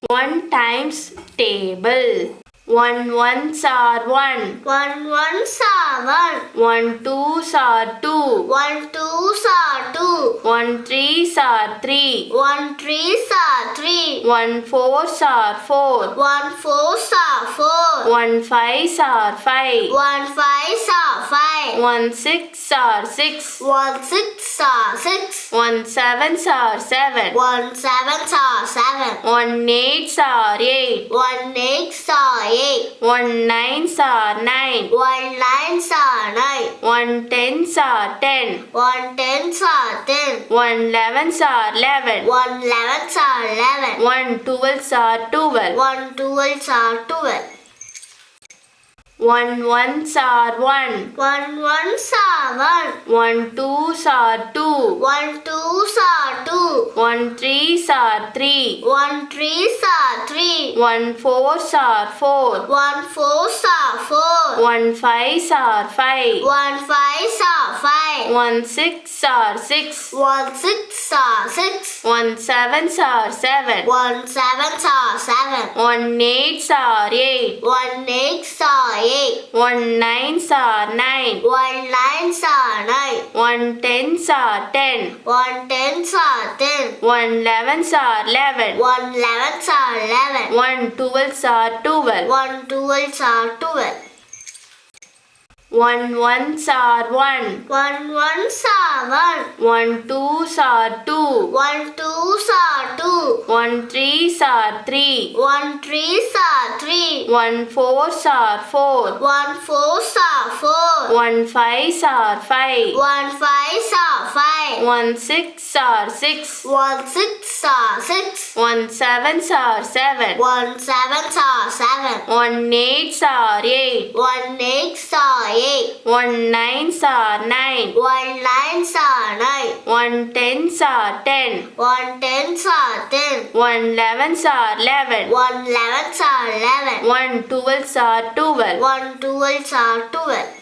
1 times table. 1 ones are 1. 1 ones are 1. 1 twos are 2. 1 twos are 2. 1 threes are 3. 1 threes are 3. 1 fours are 4. 1 fours are 4. 1 fives are 5. 1 fives are 5. 1 six are 6. 1 six are 6. 1 sevens are 7. 1 sevens are 7. 1 eights are 8. 1 eights are 8. 1 nines are 9. 1 nines are 9. 1 tens are 10. 1 tens are 10. 1 elevens are 11. 1 elevens are 11. 1 twelves are 12. 1 twelves are 12. 1 ones are 1. 1 ones are 1. 1 twos are 2. 1 twos are 2. 1 threes are 3. 1 threes are 3. 1 fours are 4. 1 fours are 4. 1 fives are 5. 1 fives are 5. 1 six are 6. 1 six are 6. 1 sevens are 7. 1 sevens are 7. 1 eights are 8. 1 eights are 8. 1 nines are 9. 1 nines are 9. 1 tens are 10. 1 tens are 10. 1 elevens are 11. 1 elevens are 11. 1 twelves are 12. 1 twelves are 12. 1 ones are 1. 1 ones are 1. 1 twos are 2. 1 twos are 2. 1 threes are 3. 1 threes are 3. 1 fours are 4. 1 fours are 4. 1 fives are 5. 1 fives are 5. 1 six are 6. 1 six are 6. 1 sevens are 7. 1 sevens are 7. 1 eights are 8. 1 eights are 8. 1 nines are 9. 1 nines are 9. 1 tens are 10. 1 tens are 10. 1 elevens are 11. 1 elevens are 11. 1 twelves are 12. 1 twelves are 12.